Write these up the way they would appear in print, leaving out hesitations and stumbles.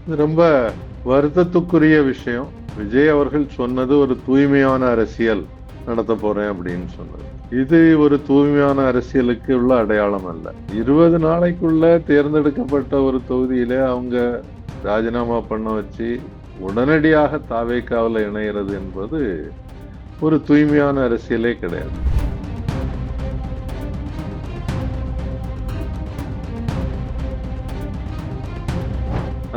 இது ரொம்ப வருத்தத்துக்குரிய விஷயம். விஜய் அவர்கள் சொன்னது ஒரு தூய்மையான அரசியல் நடத்த போறேன் அப்படின்னு சொன்னது. இது ஒரு தூய்மையான அரசியலுக்கு உள்ள அடையாளம் அல்ல. 20 நாளைக்குள்ள தேர்ந்தெடுக்கப்பட்ட ஒரு தொகுதியில அவங்க ராஜினாமா பண்ண வச்சு உடனடியாக தாவேக்காவில் இணைகிறது என்பது ஒரு தூய்மையான அரசியலே கிடையாது.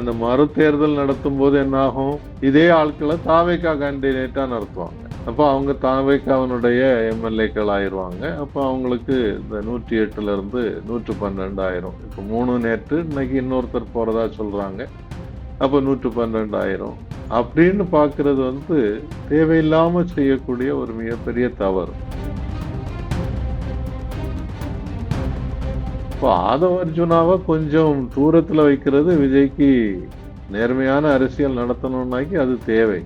அந்த மறு தேர்தல் நடத்தும் போது என்ன ஆகும்? இதே ஆட்களை தாவேக்கா கேண்டிடேட்டா நடத்துவாங்க. அப்ப அவங்க தாவேக்காவினுடைய எம்எல்ஏக்கள் ஆயிருவாங்க. அப்ப அவங்களுக்கு இந்த 108ல இருந்து 112 ஆயிரும். இப்ப 3 நேற்று, இன்னைக்கு இன்னொருத்தர் போறதா சொல்றாங்க. அப்ப 112 ஆயிரும். அப்படின்னு பாக்குறது தேவையில்லாம செய்யக்கூடிய ஒரு மிகப்பெரிய தவறு. இப்போ ஆதவ அர்ஜுனாவை கொஞ்சம் தூரத்துல வைக்கிறது விஜய்க்கு நேர்மையான அரசியல் நடத்தணும்னாக்கி அது தேவை.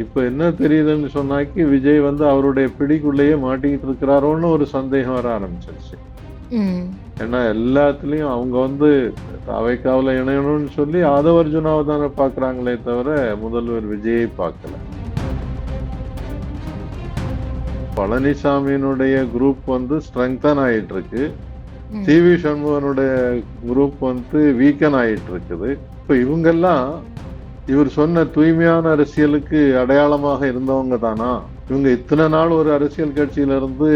இப்ப என்ன தெரியுதுன்னு சொன்னாக்கி விஜய் அவருடைய பிடிக்குள்ளேயே மாட்டிக்கிட்டு இருக்கிறாரோன்னு ஒரு சந்தேகம் வர ஆரம்பிச்சிருச்சு. ஏன்னா எல்லாத்துலயும் அவங்க தாவேக்காவுல இணையணும்னு சொல்லி ஆதவ அர்ஜுனாவை தானே பாக்குறாங்களே தவிர முதல்வர் விஜயை பார்க்கல. பழனிசாமியினுடைய குரூப் ஸ்ட்ரெங்தன் ஆயிட்டு இருக்கு. சி.வி. சண்முகனுடைய குரூப் வீக்கன் ஆயிட்டு இருக்குது. இப்ப இவங்கெல்லாம் இவர் சொன்ன தூய்மையான அரசியலுக்கு அடையாளமாக இருந்தவங்க தானா? இவங்க இத்தனை நாள் ஒரு அரசியல் கட்சியில இருந்து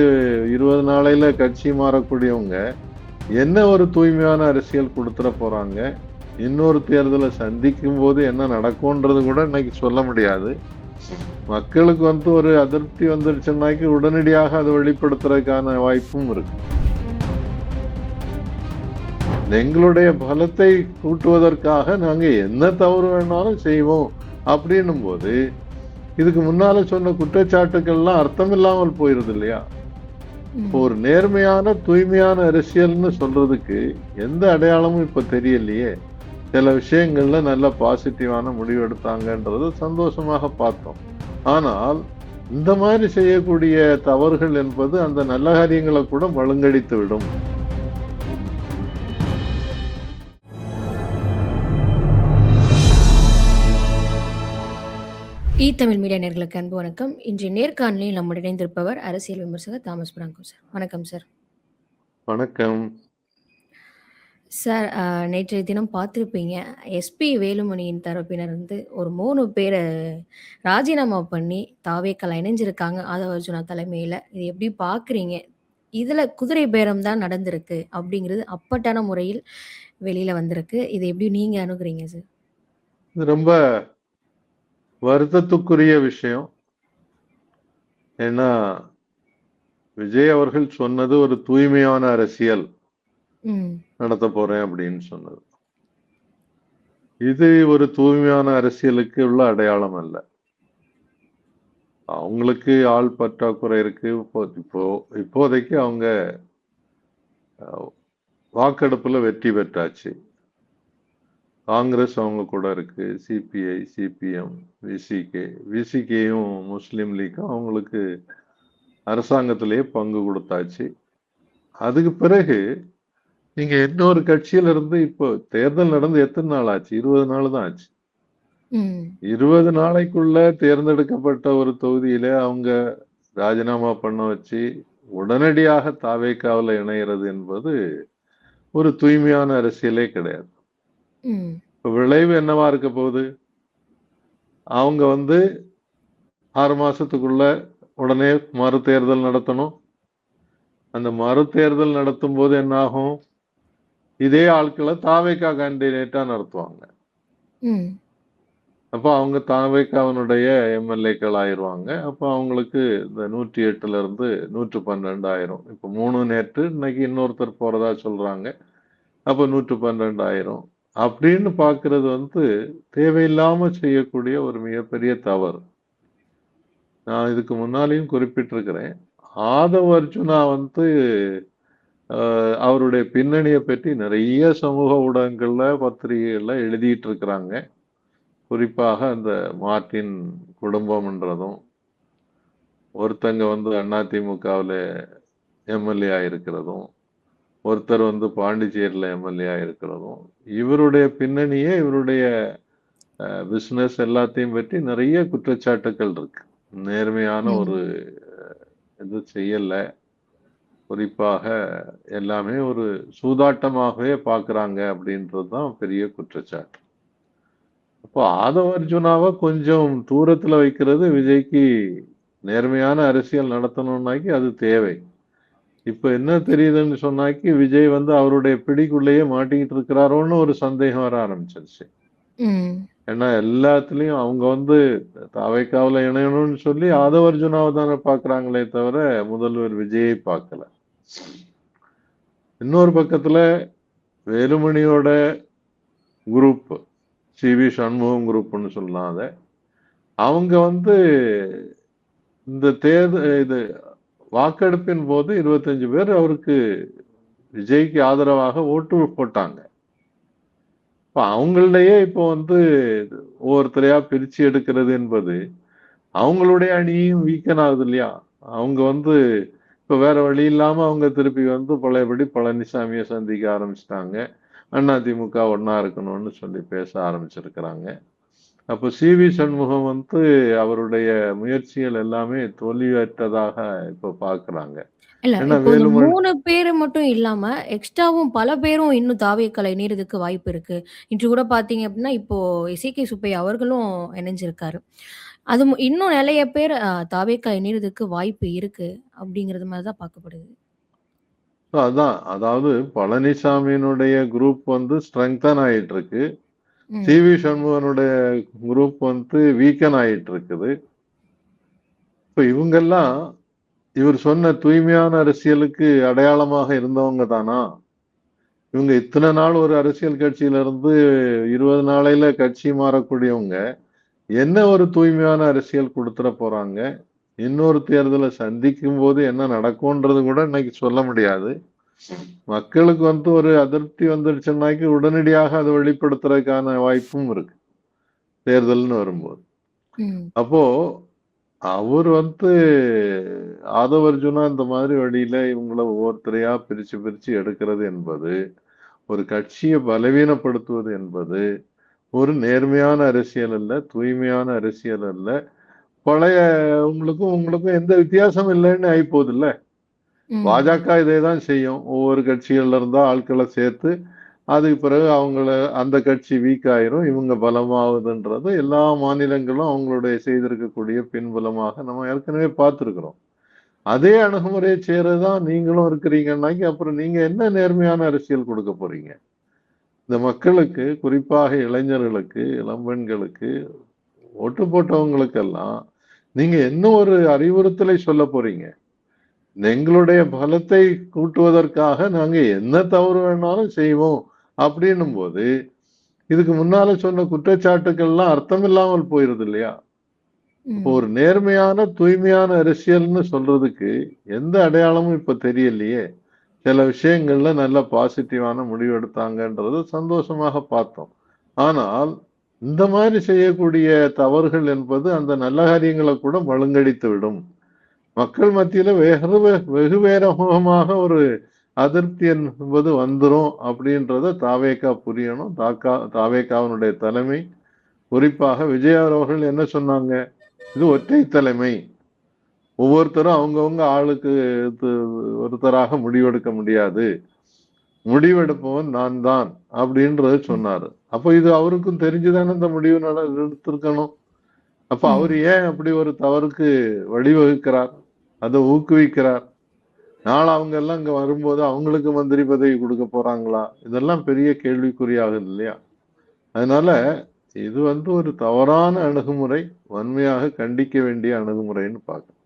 20 நாளையில கட்சி மாறக்கூடியவங்க என்ன ஒரு தூய்மையான அரசியல் கொடுத்துட போறாங்க? இன்னொரு தேர்தலை சந்திக்கும் போது என்ன நடக்கும்ன்றது கூட இன்னைக்கு சொல்ல முடியாது. மக்களுக்கு ஒரு அதிருப்தி வந்துருச்சுன்னாக்கி உடனடியாக அதை வெளிப்படுத்துறதுக்கான வாய்ப்பும் இருக்கு. எங்களுடைய பலத்தை கூட்டுவதற்காக நாங்க என்ன தவறு வேணாலும் செய்வோம் அப்படின்னும் போது இதுக்கு முன்னால சொன்ன குற்றச்சாட்டுக்கள்லாம் அர்த்தம் இல்லாமல் போயிருது இல்லையா? ஒரு நேர்மையான தூய்மையான அரசியல்னு சொல்றதுக்கு எந்த அடையாளமும் இப்ப தெரியலையே. சில விஷயங்கள்ல நல்ல பாசிட்டிவான முடிவு எடுத்தாங்கன்றது சந்தோஷமாக பார்த்தோம். ஆனால் இந்த மாதிரி செய்யக்கூடிய தவறுகள் என்பது அந்த நல்ல காரியங்களை கூட மழுங்கடித்து விடும். தமிழ் மீடியா நேர்களுக்கு அன்பு வணக்கம். இன்றைய நேர்காணலில் நம்முடன் இணைந்திருப்பவர் அரசியல் விமர்சகர் தாமஸ் பிராங்கோ சார். வணக்கம் சார். வணக்கம் சார். நேற்றைய தினம் பார்த்துருப்பீங்க, எஸ்பி வேலுமணியின் தரப்பினர் ஒரு 3 பேரை ராஜினாமா பண்ணி தாவேக்கால இணைஞ்சிருக்காங்க ஆதவ அர்ஜுனா தலைமையில். இது எப்படி பார்க்குறீங்க? இதில் குதிரை பேரம் தான் நடந்திருக்கு அப்படிங்கிறது அப்பட்டான முறையில் வெளியில் வந்திருக்கு. இதை எப்படி நீங்கள் அணுகுறீங்க சார்? ரொம்ப வருத்தத்துக்குரிய விஷயம். ஏன்னா விஜய் அவர்கள் சொன்னது ஒரு தூய்மையான அரசியல் நடத்த போறேன் அப்படின்னு சொன்னது. இது ஒரு தூய்மையான அரசியலுக்கு உள்ள அடையாளம் அல்ல. அவங்களுக்கு ஆள் பற்றாக்குறை இருக்கு. இப்போதைக்கு அவங்க வாக்கெடுப்புல வெற்றி பெற்றாச்சு. காங்கிரஸ் அவங்க கூட இருக்கு. சிபிஐ, சிபிஎம், விசிகேயும் முஸ்லீம் லீக்கும் அவங்களுக்கு அரசாங்கத்திலேயே பங்கு கொடுத்தாச்சு. அதுக்கு பிறகு நீங்க இன்னொரு கட்சியில இருந்து இப்போ தேர்தல் நடந்து எத்தனை நாள் ஆச்சு? 20 நாள் தான் ஆச்சு. 20 நாளைக்குள்ள தேர்ந்தெடுக்கப்பட்ட ஒரு தொகுதியில அவங்க ராஜினாமா பண்ண வச்சு உடனடியாக தாவேக்காவில் இணைகிறது என்பது ஒரு தூய்மையான அரசியலே கிடையாது. விளைவு என்னவா இருக்க போகுது? அவங்க 6 மாசத்துக்குள்ள உடனே மறு தேர்தல் நடத்தணும். அந்த மறு தேர்தல் நடத்தும் போது என்ன ஆகும்? இதே ஆட்களை தாவேக்கா கேண்டிடேட்டா நடத்துவாங்க. அப்ப அவங்க தாவேக்காவினுடைய எம்எல்ஏக்கள் ஆயிருவாங்க. அப்ப அவங்களுக்கு இந்த 108ல இருந்து 112 ஆயிரும். இப்ப 3 நேற்று, இன்னைக்கு இன்னொருத்தர் போறதா சொல்றாங்க. அப்ப 112 ஆயிரும். அப்படின்னு பாக்குறது தேவையில்லாம செய்யக்கூடிய ஒரு மிகப்பெரிய தவறு. நான் இதுக்கு முன்னாலேயும் குறிப்பிட்டிருக்கிறேன். ஆதவ அர்ஜுனா அவருடைய பின்னணியை பற்றி நிறைய சமூக ஊடகங்கள்ல, பத்திரிகைகள்ல எழுதிட்டு இருக்கிறாங்க. குறிப்பாக அந்த மார்டின் குடும்பம்ன்றதும், ஒருத்தங்க அதிமுகவில் எம்எல்ஏ ஆயிருக்கிறதும், ஒருத்தர் வந்து பாண்டிச்சேரியில எம்எல்ஏ இருக்கிறதும், இவருடைய பின்னணியே இவருடைய பிசினஸ் எல்லாத்தையும் பற்றி நிறைய குற்றச்சாட்டுக்கள் இருக்கு. நேர்மையான ஒரு ம். இது செய்யல. குறிப்பாக எல்லாமே ஒரு சூதாட்டமாகவே பார்க்குறாங்க அப்படின்றது தான் பெரிய குற்றச்சாட்டு. அப்போ ஆதவ அர்ஜுனாவ கொஞ்சம் தூரத்துல வைக்கிறது விஜய்க்கு நேர்மையான அரசியல் நடத்தணும்னாக்கி அது தேவை. இப்ப என்ன தெரியுதுன்னு சொன்னாக்கி, விஜய் வந்து அவருடைய பிடிக்குள்ளேயே மாட்டிக்கிட்டு இருக்கிறாரோன்னு ஒரு சந்தேகம் வர ஆரம்பிச்சிருச்சு. ம். ஏன்னா எல்லாத்துலயும் அவங்க வந்து தாவேக்காவுல இணையணும்னு சொல்லி ஆதவ அர்ஜுனாவை தானே பார்க்குறாங்களே தவிர, முதல்வர் விஜயை பார்க்கல. இன்னொரு பக்கத்துல வேலுமணியோட குரூப், சி.வி. சண்முகம் குரூப்னு சொல்லலாம் அத. அவங்க வந்து இந்த இது வாக்கெடுப்பின் போது 25 பேர் அவருக்கு விஜய்க்கு ஆதரவாக ஓட்டு போட்டாங்க. இப்ப அவங்கள்லயே இப்போ வந்து ஒவ்வொருத்தரையா பிரிச்சு எடுக்கிறது என்பது அவங்களுடைய அணியும் வீக்கன் ஆகுது இல்லையா? அவங்க வந்து இப்ப வேற வழி இல்லாம அவங்க திருப்பி வந்து பழையபடி பழனிசாமியை சந்திக்க ஆரம்பிச்சிட்டாங்க. அதிமுக ஒண்ணா இருக்கணும்னு சொல்லி பேச ஆரம்பிச்சிருக்கிறாங்க. அப்போ சி.வி. சண்முகம் வந்து அவருடைய முயற்சிகள் எல்லாமே தோல்வியுற்றதாக இப்ப பார்க்கிறாங்க. இல்ல, ஏன்னா இப்போ இந்த வேலுமணி 3 பேரு மட்டும் இல்லாம, எக்ஸ்ட்ராவும் பல பேரும் இன்னும் தாவேக்கால இணையறதுக்கு வாய்ப்பு இருக்கு. இன்று கூட பார்த்தீங்க அப்டின்னா, இப்போ எஸ்.ஏ.கே. சுப்பையா அவர்களும் இணைஞ்சிருக்காரு. அது இன்னும் நெறைய பேர் தாவேக்கா இணையறதுக்கு வாய்ப்பு இருக்கு. அப்டிங்கிறது மாரி தான் பார்க்கப்படுது. அதான். அதாவது பழனிசாமியினுடைய குரூப் வந்து ஸ்ட்ரெங்தன் ஆயிட்டு இருக்கு. ம். சி.வி. சண்முகனுடைய குரூப் வந்து வீக்கன் ஆயிட்டு இருக்குது. இப்ப இவங்கெல்லாம் இவர் சொன்ன தூய்மையான அரசியலுக்கு அடையாளமாக இருந்தவங்க தானா? இவங்க இத்தனை நாள் ஒரு அரசியல் கட்சியில இருந்து 20 நாளையில கட்சி மாறக்கூடியவங்க, என்ன ஒரு தூய்மையான அரசியல் குடுத்துற போறாங்க? இன்னொரு தேர்தலை சந்திக்கும் போது என்ன நடக்கும்ன்றது கூட இன்னைக்கு சொல்ல முடியாது. மக்களுக்கு வந்து ஒரு அதிருப்தி வந்துடுச்சுன்னாக்கி உடனடியாக அதை வெளிப்படுத்துறதுக்கான வாய்ப்பும் இருக்கு. தேர்தல்னு வரும்போது. ம். அப்போ அவர் வந்து ஆதவ அர்ஜுனா இந்த மாதிரி வழியில இவங்கள ஒவ்வொருத்தரையா பிரிச்சு பிரிச்சு எடுக்கிறது என்பது, ஒரு கட்சியை பலவீனப்படுத்துவது என்பது, ஒரு நேர்மையான அரசியல் அல்ல, தூய்மையான அரசியல் அல்ல. பழைய உங்களுக்கும் உங்களுக்கும் எந்த வித்தியாசம் இல்லைன்னு ஆயிப்போகுதுல்ல. ம். பாஜக இதேதான் செய்யும். ஒவ்வொரு கட்சிகள்ல இருந்தா ஆட்கள சேர்த்து, அதுக்கு பிறகு அவங்கள அந்த கட்சி வீக் ஆயிரும். இவங்க பலமாவுதுன்றது எல்லா மாநிலங்களும் அவங்களுடைய செய்திருக்கக்கூடிய பின்புலமாக நம்ம ஏற்கனவே பார்த்திருக்கிறோம். அதே அணுகுமுறையை செய்றதுதான் நீங்களும் இருக்கிறீங்கன்னாக்கி, அப்புறம் நீங்க என்ன நேர்மையான அரசியல் குடுக்க போறீங்க? இந்த மக்களுக்கு, குறிப்பாக இளைஞர்களுக்கு, இளம்பெண்களுக்கு, ஓட்டு போட்டவங்களுக்கெல்லாம், நீங்க என்ன ஒரு அறிவுறுத்தலை சொல்லப் போறீங்க? எங்களுடைய பலத்தை கூட்டுவதற்காக நாங்க என்ன தவறு வேணாலும் செய்வோம் அப்படின்னும்போது, இதுக்கு முன்னால சொன்ன குற்றச்சாட்டுக்கள்லாம் அர்த்தமில்லாமல் போயிருது இல்லையா? அப்போ ஒரு ம். நேர்மையான, தூய்மையான அரசியல்னு சொல்றதுக்கு எந்த அடையாளமும் இப்ப தெரியலையே! சில விஷயங்கள்ல நல்ல பாசிட்டிவான முடிவு எடுத்தாங்கன்றத சந்தோஷமாக பார்த்தோம். ஆனால், இந்த மாதிரி செய்யக்கூடிய தவறுகள் என்பது அந்த நல்ல காரியங்கள கூட மழுங்கடித்து விடும். மக்கள் மத்தியில வெகு வேகமாக ஒரு அதிருப்தி என்பது வந்துரும் அப்படின்றத தாவேகா புரியணும். தாவேகாவினுடைய தலைமை, குறிப்பாக விஜய் அவர்கள் என்ன சொன்னாங்க? இது ஒற்றை தலைமை. ஒவ்வொருத்தரும் அவங்கவங்க ஆளுக்கு து ஒருத்தராக முடிவெடுக்க முடியாது. முடிவெடுப்பவன் நான் தான் அப்படின்றத ம். சொன்னாரு. அப்ப இது அவருக்கும் தெரிஞ்சு தானே இந்த முடிவு எடுத்திருக்கணும். அப்ப அவரு ம். ஏன் அப்படி ஒரு தவறுக்கு வழிவகுக்கிறார்? அதை ஊக்குவிக்கிறார்? நாளை அவங்க எல்லாம் இங்க வரும்போது அவங்களுக்கு மந்திரி பதவி கொடுக்க போறாங்களா? இதெல்லாம் பெரிய கேள்விக்குறியாகுது இல்லையா? அதனால இது வந்து ஒரு தவறான அணுகுமுறை. வன்மையாக கண்டிக்க வேண்டிய அணுகுமுறைன்னு பார்க்கிறேன்.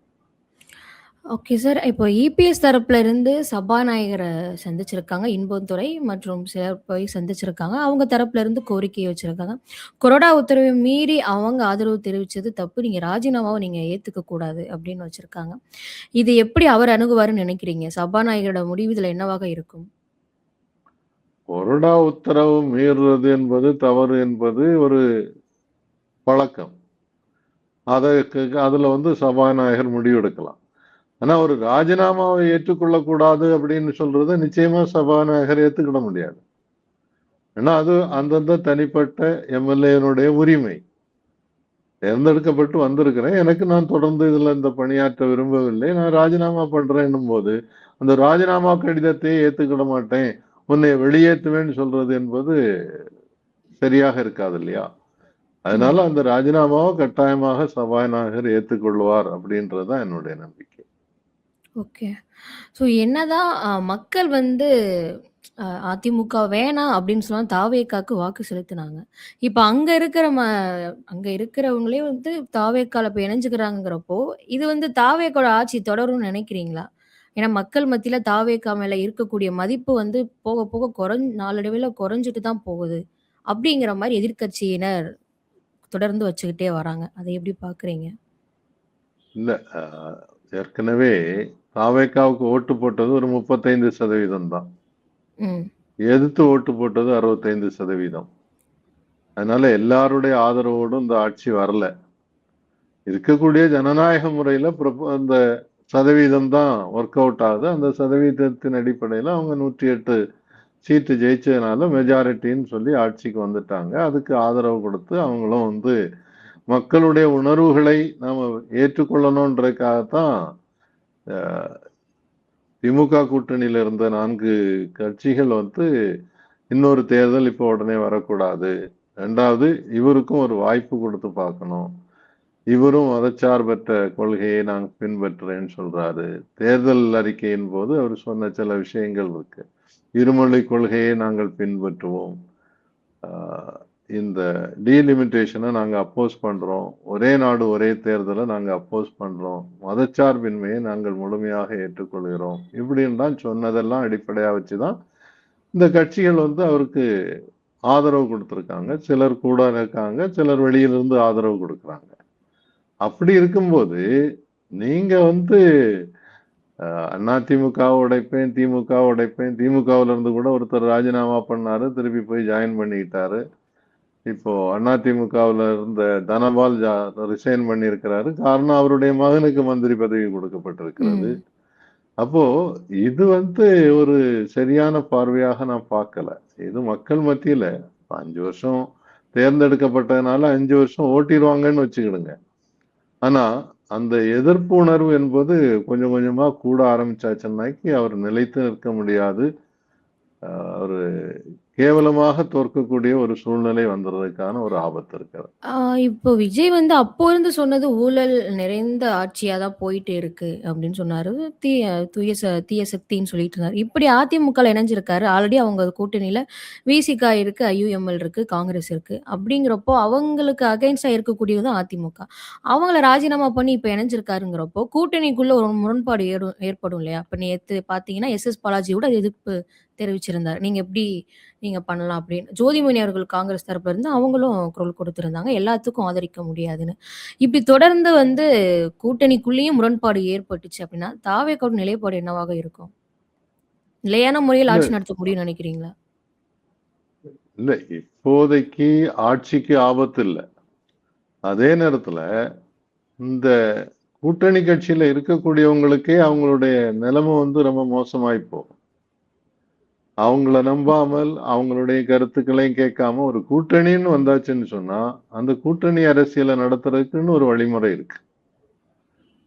Okay sir. இப்போ இபிஎஸ் தரப்புல இருந்து சபாநாயகர சந்திச்சிருக்காங்க. இன்பதுரை மற்றும் சிலர் போய் சந்திச்சிருக்காங்க. அவங்க தரப்புல இருந்து கோரிக்கை வச்சிருக்காங்க. கொறடா உத்தரவை மீறி அவங்க ஆதரவு தெரிவிச்சது தப்பு. நீங்க ராஜினாமாவ நீங்க ஏத்துக்க கூடாது அப்படின்னு வச்சிருக்காங்க. இது எப்படி அவர் அணுகுவாருன்னு நினைக்கிறீங்க? சபாநாயகரோட முடிவு இதுல என்னவாக இருக்கும்? கொறடா உத்தரவு மீறுறது என்பது தவறு என்பது ஒரு பழக்கம். அதற்கு அதுல வந்து சபாநாயகர் முடிவெடுக்கலாம். ஆனா ஒரு ராஜினாமாவை ஏற்றுக்கொள்ளக்கூடாது அப்படின்னு சொல்றது நிச்சயமா சபாநாயகர் ஏத்துக்கிட முடியாது. ஏன்னா அது அந்தந்த தனிப்பட்ட எம்எல்ஏனுடைய உரிமை. தேர்ந்தெடுக்கப்பட்டு வந்திருக்கிறேன், எனக்கு நான் தொடர்ந்து இதுல இந்த பணியாற்ற விரும்பவில்லை, நான் ராஜினாமா பண்றேன்னும் போது அந்த ராஜினாமா கடிதத்தை ஏத்துக்கிட மாட்டேன், உன்னை வெளியேற்றுவேன்னு சொல்றது என்பது சரியாக இருக்காது இல்லையா? அதனால அந்த ராஜினாமாவை கட்டாயமாக சபாநாயகர் ஏற்றுக்கொள்வார் அப்படின்றதுதான் என்னுடைய நம்பிக்கை. ஓகே. ஸோ என்னதான் மக்கள் வந்து அதிமுக வேணாம் அப்படின்னு சொன்னா தாவேக்காக்கு வாக்கு செலுத்தினாங்க. இப்ப அங்க இருக்கிறவங்களே வந்து தாவேக்கால இப்ப இணைஞ்சுக்கிறாங்கிறப்போ, இது வந்து தாவேக்கோட ஆட்சி தொடரும்னு நினைக்கிறீங்களா? ஏன்னா மக்கள் மத்தியில தாவேக்கா மேல இருக்கக்கூடிய மதிப்பு வந்து போக போக நாளடைவில குறைஞ்சுட்டு தான் போகுது. அப்படிங்கிற மாரி எதிர்க்கட்சியினர் தொடர்ந்து வச்சுக்கிட்டே வராங்க. அதை எப்படி பார்க்குறீங்க? இல்ல, ஏற்கனவே தாவேக்காவுக்கு ஓட்டு போட்டது ஒரு 35% தான். ம். எதிர்த்து ஓட்டு போட்டது 65%. அதனால எல்லாருடைய ஆதரவோடும் இந்த ஆட்சி வரல. இருக்கக்கூடிய ஜனநாயக முறையில அந்த சதவீதம் தான் ஒர்க் அவுட் ஆகுது. அந்த சதவீதத்தின் அடிப்படையில அவங்க 108 சீட்டு ஜெயிச்சதுனால மெஜாரிட்டின்னு சொல்லி ஆட்சிக்கு வந்துட்டாங்க. அதுக்கு ஆதரவு கொடுத்து அவங்களும் வந்து மக்களுடைய உணர்வுகளை நாம ஏற்றுக்கொள்ளணுன்றதுக்காகத்தான் திமுக கூட்டணியில இருந்த 4 கட்சிகள் வந்து இன்னொரு தேர்தல் இப்போ உடனே வரக்கூடாது, 2வது இவருக்கும் ஒரு வாய்ப்பு கொடுத்து பார்க்கணும், இவரும் மதச்சார்பற்ற கொள்கையை நாங்க பின்பற்றுறேன்னு சொல்றாரு, தேர்தல் அறிக்கையின் போது அவர் சொன்ன சில விஷயங்கள் இருக்கு, இருமொழி கொள்கையை நாங்கள் பின்பற்றுவோம், இந்த டீலிமிட்டேஷனை நாங்க அப்போஸ் பண்றோம், ஒரே நாடு ஒரே தேர்தலை நாங்க அப்போஸ் பண்றோம், மதச்சார்பின்மையை நாங்கள் முழுமையாக ஏற்றுக்கொள்கிறோம், இப்படின்னு தான் சொன்னதெல்லாம் அடிப்படையா வச்சுதான் இந்த கட்சிகள் வந்து அவருக்கு ஆதரவு கொடுத்திருக்காங்க. சிலர் கூட இருக்காங்க, சிலர் வெளியிலிருந்து ஆதரவு கொடுக்குறாங்க. அப்படி இருக்கும்போது நீங்க வந்து அதிமுக உடைப்பேன், திமுக உடைப்பேன், திமுகவுல இருந்து கூட ஒருத்தர் ராஜினாமா பண்ணாரு, திருப்பி போய் ஜாயின் பண்ணிக்கிட்டாரு. இப்போ அதிமுகவுல இருந்த தனபால் ரிசைன் பண்ணியிருக்கிறாரு. காரணம் அவருடைய மகனுக்கு மந்திரி பதவி கொடுக்கப்பட்டிருக்கிறது. அப்போ இது வந்து ஒரு சரியான பார்வையாக நான் பார்க்கல. இது மக்கள் மத்தியில 5 வருஷம் தேர்ந்தெடுக்கப்பட்டதுனால 5 வருஷம் ஓட்டிடுவாங்கன்னு வச்சுக்கிடுங்க. ஆனா அந்த எதிர்ப்பு உணர்வு என்பது கொஞ்சம் கொஞ்சமா கூட ஆரம்பிச்சாச்சுன்னாக்கி அவர் நிலைத்து நிற்க முடியாது, ஒரு கேவலமாக தோற்கக்கூடிய ஒரு சூழ்நிலை வந்துடுறதுக்கான ஒரு ஆபத்து இருக்கிறது. இப்போ விஜய் வந்து அப்போ இருந்து சொன்னது ஊழல் நிறைந்த ஆட்சியா தான் போயிட்டு இருக்கு அப்படின்னு சொன்னாரு. தீய சக்தின்னு சொல்லிட்டு இருந்தாரு. இப்படி அதிமுகல இணைஞ்சிருக்காரு. ஆல்ரெடி அவங்க கூட்டணியில விசிக இருக்கு, ஐயுஎம்எல் இருக்கு, காங்கிரஸ் இருக்கு. அப்படிங்கிறப்போ அவங்களுக்கு அகைன்ஸ்டா இருக்கக்கூடியது தான் அதிமுக. அவங்கள ராஜினாமா பண்ணி இப்ப இணைஞ்சிருக்காருங்கிறப்போ, கூட்டணிக்குள்ள ஒரு முரண்பாடு ஏற்படும் இல்லையா? இப்ப நேத்து பார்த்தீங்கன்னா, எஸ்.எஸ். பாலாஜியோட எதிர்ப்பு தெரிவிச்சிருந்தாரு. நீங்க பண்ணலாம் அப்படின்னு. ஜோதிமணி அவர்கள் காங்கிரஸ் தரப்புல இருந்து அவங்களும் குரல் கொடுத்திருந்தாங்க. எல்லாத்துக்கும் ஆதரிக்க முடியாதுன்னு. இப்படி தொடர்ந்து வந்து கூட்டணிக்குள்ளேயும் முரண்பாடு ஏற்பட்டுச்சு அப்படின்னா, தாவேக்காவோட நிலைப்பாடு என்னவாக இருக்கும்? நிலையான முறையில் இல்ல, ஆட்சி நடத்த முடியும்னு நினைக்கிறீங்களா? இல்ல, இப்போதைக்கு ஆட்சிக்கு ஆபத்து இல்ல. அதே நேரத்துல இந்த கூட்டணி கட்சியில இருக்கக்கூடியவங்களுக்கே அவங்களுடைய நிலைமை வந்து ரொம்ப மோசமாயி போகும். அவங்கள நம்பாமல் அவங்களுடைய கருத்துக்களையும் கேட்காம ஒரு கூட்டணின்னு வந்தாச்சுன்னு சொன்னா அந்த கூட்டணி அரசியலை நடத்துறதுக்குன்னு ஒரு வழிமுறை இருக்கு.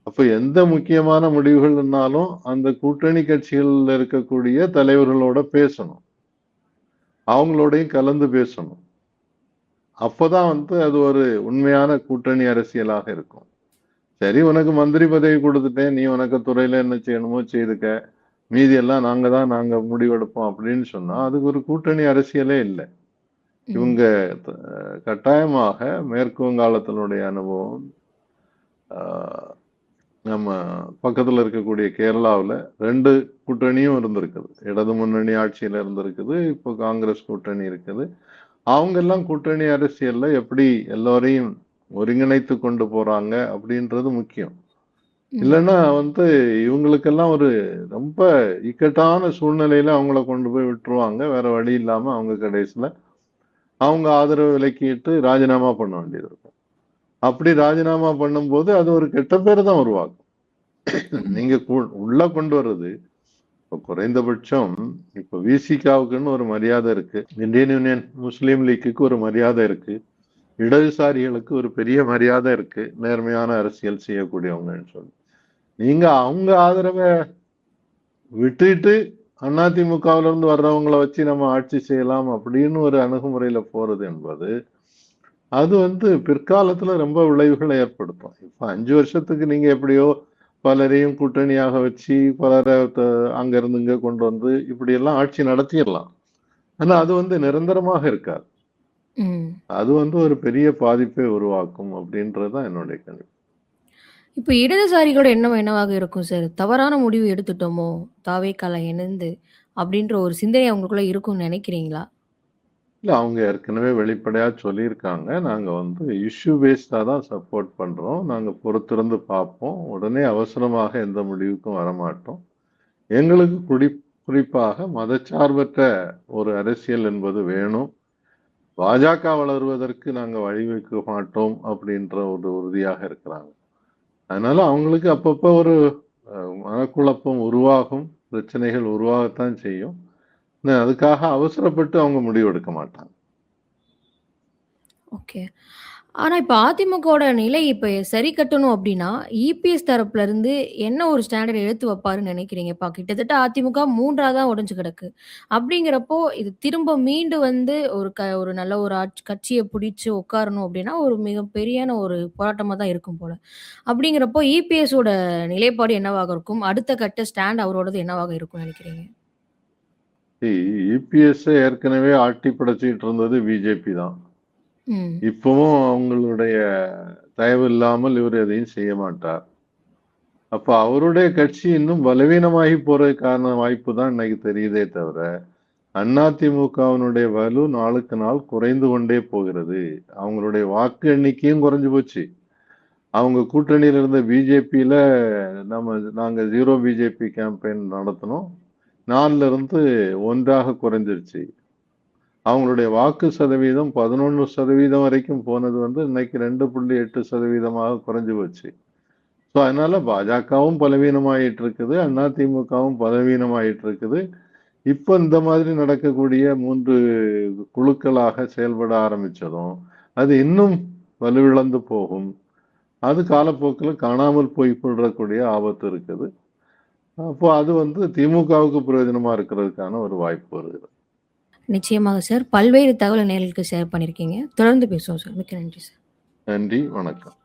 அப்ப எந்த முக்கியமான முடிவுகள்னாலும் அந்த கூட்டணி கட்சிகள்ல இருக்கக்கூடிய தலைவர்களோட பேசணும், அவங்களோடையும் கலந்து பேசணும். அப்பதான் வந்து அது ஒரு உண்மையான கூட்டணி அரசியலாக இருக்கும். சரி, உனக்கு மந்திரி பதவி கொடுத்துட்டேன், நீ உனக்கு துறையில என்ன செய்யணுமோ செய்துக்க, மீதி எல்லாம் நாங்க முடிவெடுப்போம் அப்படின்னு சொன்னா அதுக்கு ஒரு கூட்டணி அரசியலே இல்லை. இவங்க கட்டாயமாக மேற்கு வங்காளத்தினுடைய அனுபவம், நம்ம பக்கத்துல இருக்கக்கூடிய கேரளாவில் 2 கூட்டணியும் இருந்திருக்குது. இடது முன்னணி ஆட்சியில இருந்திருக்குது, இப்போ காங்கிரஸ் கூட்டணி இருக்குது. அவங்க எல்லாம் கூட்டணி அரசியல்ல எப்படி எல்லோரையும் ஒருங்கிணைத்து கொண்டு போறாங்க அப்படின்றது முக்கியம். இல்லைன்னா வந்து இவங்களுக்கெல்லாம் ஒரு ரொம்ப இக்கட்டான சூழ்நிலையில அவங்கள கொண்டு போய் விட்டுருவாங்க. வேற வழி இல்லாம அவங்க கடைசியில அவங்க ஆதரவு விலக்கிட்டு ராஜினாமா பண்ண வேண்டியது இருக்கும். அப்படி ராஜினாமா பண்ணும்போது அது ஒரு கெட்ட பேர் தான் உருவாக்கும். நீங்க உள்ள கொண்டு வர்றது இப்போ குறைந்தபட்சம் இப்ப விசிகாவுக்குன்னு ஒரு மரியாதை இருக்கு, இந்தியன் யூனியன் முஸ்லீம் லீக்குக்கு ஒரு மரியாதை இருக்கு, இடதுசாரிகளுக்கு ஒரு பெரிய மரியாதை இருக்கு, நேர்மையான அரசியல் செய்யக்கூடியவங்கன்னு சொல்லி. நீங்க அவங்க ஆதரவை விட்டுட்டு அதிமுகவில இருந்து வர்றவங்களை வச்சு நம்ம ஆட்சி செய்யலாம் அப்படின்னு ஒரு அணுகுமுறையில போறது என்பது அது பிற்காலத்துல ரொம்ப விளைவுகளை ஏற்படுத்தும். இப்ப 5 வருஷத்துக்கு நீங்க எப்படியோ பலரையும் கூட்டணியாக வச்சு பலரை அங்க இருந்து இங்க கொண்டு வந்து இப்படி எல்லாம் ஆட்சி நடத்திடலாம். ஆனா அது நிரந்தரமாக இருக்காது. அது ஒரு பெரிய பாதிப்பை உருவாக்கும் அப்படின்றதுதான் என்னுடைய கணிப்பு. இப்ப இடதுசாரிகளோட எண்ணம் என்னவாக இருக்கும் சார்? தவறான முடிவு எடுத்துட்டோமோ! தாவேக்கால இணைந்து அப்படின்ற ஒரு சிந்தனை அவங்களுக்குள்ள இருக்கும்னு நினைக்கிறீங்களா? இல்ல அவங்க ஏற்கனவே வெளிப்படையா சொல்லியிருக்காங்க. நாங்க இஷ்யூ பேஸ்டா தான் சப்போர்ட் பண்றோம். நாங்க பொறுத்திருந்து பார்ப்போம். உடனே அவசரமாக எந்த முடிவுக்கும் வரமாட்டோம். எங்களுக்கு குறிப்பாக மதச்சார்பற்ற ஒரு அரசியல் என்பது வேணும். பாஜக வளருவதற்கு நாங்க வழிவகுக்க மாட்டோம் அப்படின்ற ஒரு உறுதியாக இருக்கிறாங்க. அதனால அவங்களுக்கு அப்பப்ப ஒரு மனக்குழப்பம் உருவாகும், பிரச்சனைகள் உருவாகத்தான் செய்யும். அதுக்காக அவசரப்பட்டு அவங்க முடிவெடுக்க மாட்டாங்க. ஓகே. ஆனா இப்ப அதிமுகவோட நிலை இப்ப சரி கட்டணும் அப்டின்னா, இபிஎஸ் தரப்புல இருந்து என்ன ஒரு ஸ்டாண்டர்ட் எடுத்து வைப்பாருன்னு நினைக்கிறீங்க? இப்ப கிட்டத்தட்ட அதிமுக 3ஆ தான் உடைஞ்சு கிடக்கு. அப்படிங்கிறப்போ, இது திரும்ப மீண்டு வந்து ஒரு நல்ல ஒரு கட்சிய பிடிச்சு உட்காரணும் அப்டின்னா, ஒரு மிகப்பெரியான ஒரு போராட்டமா தான் இருக்கும் போல. அப்படிங்கிறப்போ இபிஎஸோட நிலைப்பாடு என்னவாக இருக்கும்? அடுத்த கட்ட ஸ்டாண்ட் அவரோடது என்னவாக இருக்கும்னு நினைக்கிறீங்க? இபிஎஸ் ஏற்கனவே ஆட்டி படைச்சிட்டு இருந்தது பிஜேபி தான். இப்பவும் அவங்களுடைய தயவு இல்லாமல் இவர் எதையும் செய்ய மாட்டார். அப்ப அவருடைய கட்சி இன்னும் பலவீனமாகி போறதுக்கான வாய்ப்பு தான் இன்னைக்கு தெரியுதே தவிர, அதிமுகவினுடைய வலு நாளுக்கு நாள் குறைந்து கொண்டே போகிறது. அவங்களுடைய வாக்கு எண்ணிக்கையும் குறைஞ்சு போச்சு. அவங்க கூட்டணியில இருந்த பிஜேபியில நாங்க 0 பிஜேபி கேம்பெயின் நடத்தினோம். 4ல இருந்து 1ஆக குறைஞ்சிருச்சு. அவங்களுடைய வாக்கு சதவீதம் 11% வரைக்கும் போனது இன்னைக்கு 2.8% குறைஞ்சு போச்சு. ஸோ அதனால பாஜகவும் பலவீனமாயிட்டு இருக்குது, அதிமுகவும் பலவீனமாயிட்டு இருக்குது. இப்ப இந்த மாதிரி நடக்கக்கூடிய 3 குழுக்களாக செயல்பட ஆரம்பிச்சதும் அது இன்னும் வலுவிழந்து போகும். அது காலப்போக்கில் காணாமல் போய் கொள்ளக்கூடிய ஆபத்து இருக்குது. அப்போ அது திமுகவுக்கு பிரயோஜனமா இருக்கிறதுக்கான ஒரு வாய்ப்பு வருகிறது. நிச்சயமாக சார். பல்வேறு தகவல் நேயர்களுக்கு ஷேர் பண்ணியிருக்கீங்க. தொடர்ந்து பேசுவோம் சார். மிக்க நன்றி சார். நன்றி, வணக்கம்.